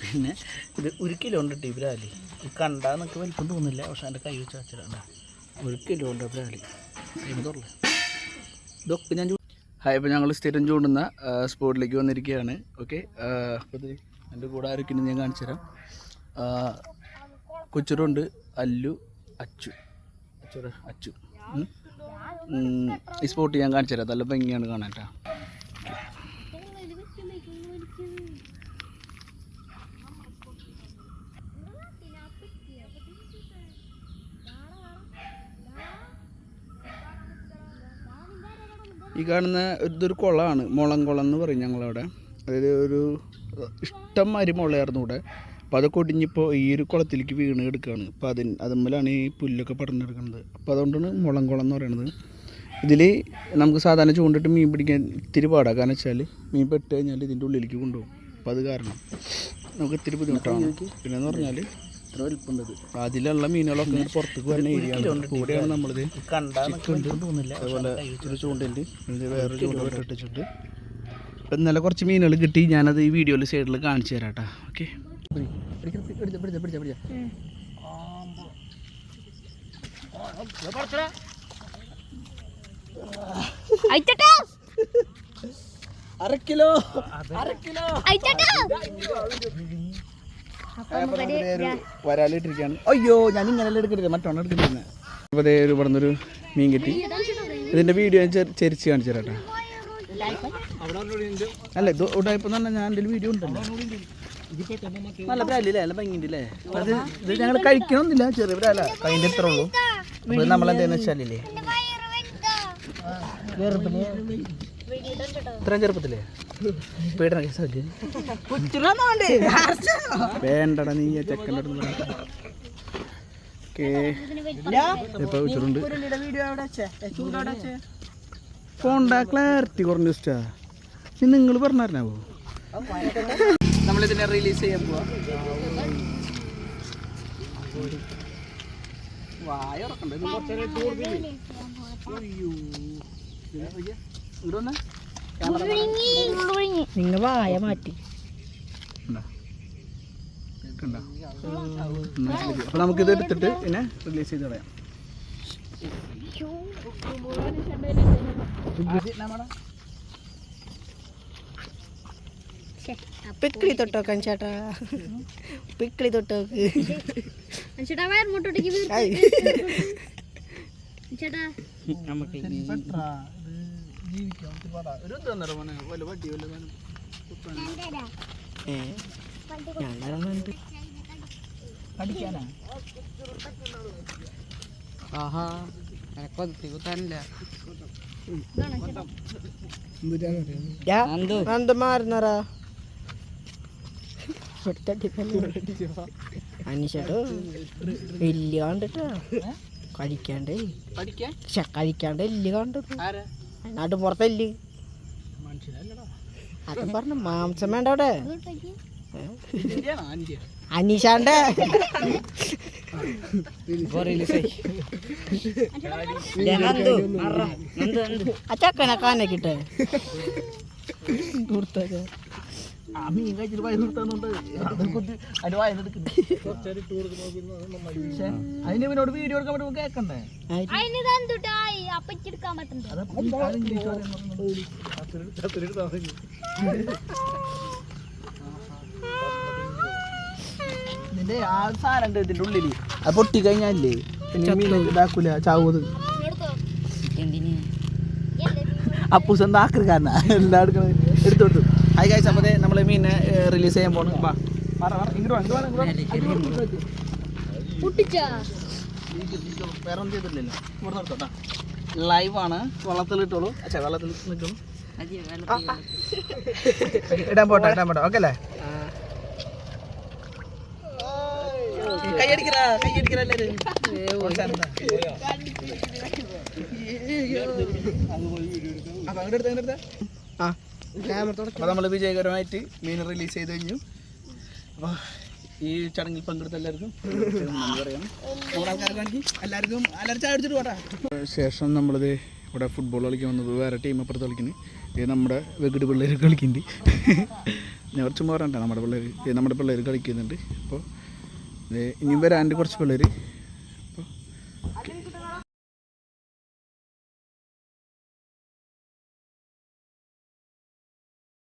പിന്നെ ഇത് 1 കിലോ ഉണ്ട് കേട്ടോ ഈ ബ്രാലി. കണ്ടാൽ നമുക്ക് വലിപ്പം തോന്നില്ല, പക്ഷെ എൻ്റെ കൈ വെച്ച് വെച്ചിട്ടുണ്ട്. 1 കിലോ ഉണ്ട് ബ്രാലി. തുറല്ലേ ഇതൊക്കെ ഞാൻ ഹായ്. ഇപ്പോൾ ഞങ്ങൾ സ്ഥിരം ചൂണ്ടുന്ന സ്പോട്ടിലേക്ക് വന്നിരിക്കുകയാണ്. ഓക്കെ, അപ്പോൾ ഇത് എൻ്റെ കൂടെ ആരൊക്കെയാണ് ഞാൻ കാണിച്ചു തരാം. കൊച്ചുറുണ്ട്, അല്ലു, അച്ചു. ഈ സ്പോട്ട് ഞാൻ കാണിച്ചു തരാം. നല്ല ഭംഗിയാണ് കാണാൻ കേട്ടോ. ഈ കാണുന്ന ഇതൊരു കുളമാണ്, മുളംകുളം എന്ന് പറയും ഞങ്ങളവിടെ. അതായത് ഒരു ഇഷ്ടംമാതിരി മുളയായിരുന്നു ഇവിടെ. അപ്പോൾ അതൊക്കെ ഒടിഞ്ഞിപ്പോൾ ഈ ഒരു കുളത്തിലേക്ക് വീണ് എടുക്കുകയാണ്. അപ്പോൾ അതുമ്മലാണ് ഈ പുല്ലൊക്കെ പടർന്നെടുക്കുന്നത്. അപ്പോൾ അതുകൊണ്ടാണ് മുളംകുളം എന്ന് പറയുന്നത്. ഇതിൽ നമുക്ക് സാധാരണ ചൂണ്ടിട്ട് മീൻ പിടിക്കാൻ ഇത്തിരി പാടാണ്. കാരണം വെച്ചാൽ മീൻ പെട്ട് കഴിഞ്ഞാൽ ഇതിൻ്റെ ഉള്ളിലേക്ക് കൊണ്ടുപോകും. അപ്പോൾ അത് കാരണം നമുക്ക് ഇത്തിരി ബുദ്ധിമുട്ടാണ്. പിന്നെയെന്ന് പറഞ്ഞാൽ ഇത്ര വലിപ്പുണ്ടത്. അതിലുള്ള മീനുകളൊക്കെ പുറത്തേക്ക് വരുന്ന ഏരിയ കൂടെയാണ് നമ്മളിത് ചിക്കുണ്ട്. അതുപോലെ ഒരു ചൂണ്ടുണ്ട്, വേറൊരു ചൂണ്ട് ഇട്ടിട്ടുണ്ട്. അപ്പം ഇന്നലെ കുറച്ച് മീനുകൾ കിട്ടി. ഞാനത് ഈ വീഡിയോയിൽ സൈഡിൽ കാണിച്ചു തരാം കേട്ടോ. ഓക്കെ, അരക്കിലോ വരാലിട്ടിരിക്കുകയാണ്. അയ്യോ, ഞാൻ ഇങ്ങനെ എടുക്കരുത്, മറ്റോണം എടുക്കുന്നത്. അപ്പോൾ അതേ ഒരു പറഞ്ഞൊരു മീൻ കിട്ടി. ഇതിൻ്റെ വീഡിയോ ഞാൻ ചെരിച്ച് കാണിച്ചു തരാം കേട്ടോ. അല്ല, ഇത് ഉടായിപ്പം എന്ന് പറഞ്ഞാൽ ഞാൻ എൻ്റെ വീഡിയോ ഉണ്ടല്ലോ. നല്ല ബ്രാലല്ലേ, നല്ല ഭംഗിയുണ്ടല്ലേ. ഇത് ഞങ്ങൾ കഴിക്കണമെന്നില്ല, ചെറിയ ബ്രാല അതിൻ്റെ ഇത്ര ഉള്ളൂ. അപ്പോൾ നമ്മളെന്താണെന്ന് വെച്ചാലില്ലേ, ഇത്രയും ചെറുപ്പത്തില്ലേ പീഡന കേസല്ലേ വേണ്ടടാ നീ ചെക്കൻ്റെ അടുത്ത്. ഓക്കെ, ഇപ്പോൾ ഉച്ചറുണ്ട്. ഫോണിൻ്റെ ക്ലാരിറ്റി കുറഞ്ഞ ഇഷ്ടാ. നിങ്ങൾ പറഞ്ഞായിരുന്നാവോ നമ്മളിതിനെ റിലീസ് ചെയ്യാൻ പോവാ. വായ ഉറക്കണ്ടേ നിങ്ങൾ വായ മാറ്റി. അപ്പൊ നമുക്കിത് എടുത്തിട്ട് പിന്നെ റിലീസ് ചെയ്ത് കളയാം. പിക്കിളി തൊട്ടോക്കാൻ ചേട്ടാ, പിക്കിളി തൊട്ടോക്ക് നമുക്ക് മാറുന്നറാ അനീഷേട്ടോ വലിയ കണ്ടിട്ടാ കഴിക്കാണ്ട് എല്ല് കണ്ടത് നാട്ടുപുറത്തല്ല്. അതും പറഞ്ഞു മാംസം വേണ്ട അവിടെ. അനീഷാന്റെ ആ ചക്കനെ കാനക്കിട്ടെ മീൻ കഴിച്ചിട്ട് വയറ് നിർത്താന്നുണ്ട്. അതിന് പിന്നോട് വീഡിയോ എടുക്കാൻ പറ്റുമ്പോൾ കേൾക്കണ്ടേ. ഇതിന്റെ ആ സാധനം ഉണ്ട് ഇതിന്റെ ഉള്ളില്, അത് പൊട്ടി കഴിഞ്ഞാലേ പിന്നെ മീൻ ഇതാക്കൂല, ചാവൂത്. അപ്പൂസെന്താ ആക്രിക്കാരനാ എല്ലാം എടുക്കണത് എടുത്തു. ഹായ് ഗൈസ്, അപ്പോൾ നമ്മൾ മീനെ റിലീസ് ചെയ്യാൻ പോകണം. വേറെ ഒന്നും ചെയ്തിട്ടില്ലല്ലോ, ഇവിടെ നിർത്തോട്ടാ. ലൈവാണ്, വെള്ളത്തിലിട്ടോളൂ. അച്ഛാ വെള്ളത്തിൽ നിൽക്കണം, ഇടാൻ പോട്ടെ ഓക്കെ അല്ലേ. കൈയടിക്കറാ എല്ലാവരും. അപ്പം അങ്ങോട്ട് എടുത്ത അപ്പോൾ നമ്മൾ വിജയകരമായിട്ട് മീൻ റിലീസ് ചെയ്ത് കഴിഞ്ഞു. അപ്പോൾ ഈ ചടങ്ങിൽ പങ്കെടുത്ത എല്ലാവർക്കും പറയണം. നമ്മുടെ ആൾക്കാരെ കാണിക്കും എല്ലാവരും ചായ അടിച്ചിട്ട് പോട്ടാ. ശേഷം നമ്മളിത് ഇവിടെ ഫുട്ബോൾ കളിക്കാൻ വന്നത്, വേറെ ടീം അപ്പുറത്ത് കളിക്കുന്നത്. നമ്മുടെ വെകിട് പിള്ളേർ കളിക്കുന്നുണ്ട്. ഞാൻ കുറച്ച് പോരണ്ട നമ്മുടെ പിള്ളേർ കളിക്കുന്നുണ്ട്. അപ്പോൾ ഇനിയും വരാണ്ട് കുറച്ച് പിള്ളേർ